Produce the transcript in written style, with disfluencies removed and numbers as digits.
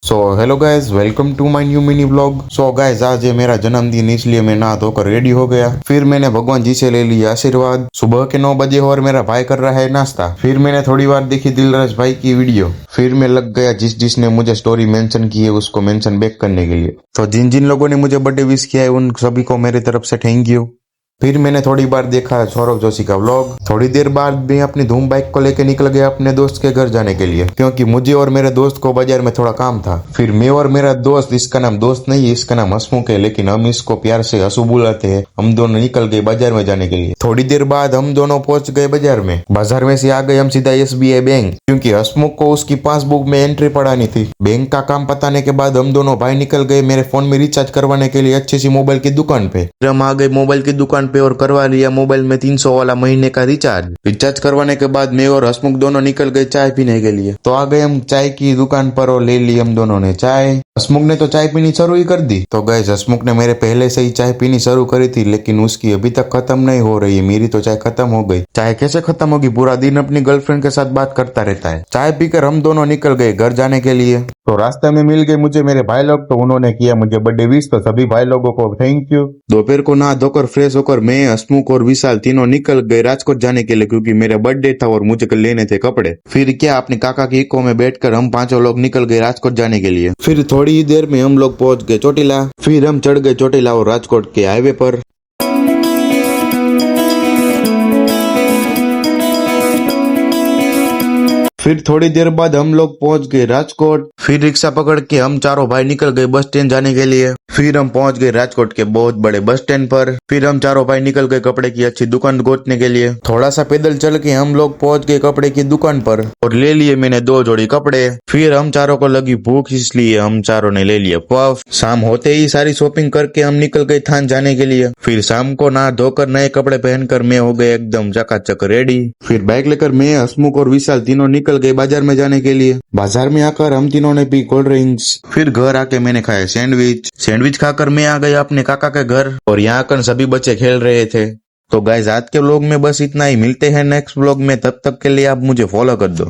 So hello guys, welcome to my new mini blog. So guys, आज है मेरा जन्मदिन, इसलिए मैं नहा धोकर रेडी हो गया। फिर मैंने भगवान जी से ले लिया आशीर्वाद। सुबह के 9 बजे और मेरा भाई कर रहा है नाश्ता। फिर मैंने थोड़ी बार देखी दिलराज भाई की वीडियो। फिर मैं लग गया जिसने मुझे स्टोरी मेंशन की है उसको मेंशन बैक करने के लिए। तो जिन जिन लोगों ने मुझे बर्थडे विश किया है उन सभी को मेरी तरफ से थैंक यू। फिर मैंने थोड़ी बार देखा सौरभ जोशी का व्लॉग। थोड़ी देर बाद मैं अपनी धूम बाइक को लेकर निकल गया अपने दोस्त के घर जाने के लिए, क्योंकि मुझे और मेरे दोस्त को बाजार में थोड़ा काम था। फिर मैं और मेरा दोस्त, इसका नाम दोस्त नहीं है, इसका नाम हसमुख है, लेकिन हम इसको प्यार से हसू बुलाते हैं, हम दोनों निकल गए बाजार में जाने के लिए। थोड़ी देर बाद हम दोनों पहुंच गए बाजार में। बाजार में से आ गए हम सीधा SBI बैंक, क्योंकि हसमुख को उसकी पासबुक में एंट्री पड़ानी थी। बैंक का काम पताने के बाद हम दोनों भाई निकल गए मेरे फोन में रिचार्ज करवाने के लिए अच्छी सी मोबाइल की दुकान पे। फिर हम आ गए मोबाइल की दुकान पे और करवा लिया मोबाइल में 300 वाला महीने का रिचार्ज करवाने के बाद मैं और हसमुख दोनों निकल गए चाय पीने के लिए। तो आ गए हम चाय की दुकान पर और ले ली हम दोनों ने चाय। हसमुख ने तो चाय पीनी शुरू ही कर दी। तो गाइस, हसमुख ने मेरे पहले से ही चाय पीनी शुरू करी थी, लेकिन उसकी अभी तक खत्म नहीं हो रही है। मेरी तो चाय खत्म हो गई। चाय कैसे खत्म होगी, पूरा दिन अपनी गर्लफ्रेंड के साथ बात करता रहता है। चाय पीकर हम दोनों निकल गए घर जाने के लिए। तो रास्ते में मिल गए मुझे मेरे भाई लोग, तो उन्होंने किया मुझे बर्थडे विश, तो सभी भाई लोगों को थैंक यू। दोपहर को नहा धोकर फ्रेश होकर मैं, हसमुख और विशाल तीनों निकल गए राजकोट जाने के लिए, क्योंकि मेरा बर्थडे था और मुझे लेने थे कपड़े। फिर क्या, अपने काका की इको में बैठकर हम पांचों लोग निकल गए राजकोट जाने के लिए। फिर थोड़ी ही देर में हम लोग पहुंच गए चोटीला। फिर हम चढ़ गए चोटीला और राजकोट के हाईवे पर। फिर थोड़ी देर बाद हम लोग पहुंच गए राजकोट। फिर रिक्शा पकड़ के हम चारों भाई निकल गए बस स्टैंड जाने के लिए। फिर हम पहुंच गए राजकोट के बहुत बड़े बस स्टैंड पर। फिर हम चारों भाई निकल गए कपड़े की अच्छी दुकान गोतने के लिए। थोड़ा सा पैदल चल के हम लोग पहुंच गए कपड़े की दुकान पर और ले लिए मैंने 2 जोड़ी कपड़े। फिर हम चारों को लगी भूख, इसलिए हम चारों ने ले लिया पफ। शाम होते ही सारी शॉपिंग करके हम निकल गए थान जाने के लिए। फिर शाम को नहा धोकर नए कपड़े पहनकर मैं हो गए एकदम चकाचक रेडी। फिर बाइक लेकर मैं, हसमुख और विशाल तीनों निकल गए बाजार में जाने के लिए। बाजार में आकर हम तीनों ने पी कोल्ड ड्रिंक्स। फिर घर आके मैंने खाया सैंडविच खाकर मैं आ गया अपने काका के घर और यहाँ आकर सभी बच्चे खेल रहे थे। तो गाइस, आज के व्लॉग में बस इतना ही। मिलते हैं नेक्स्ट व्लॉग में, तब तक के लिए आप मुझे फॉलो कर दो।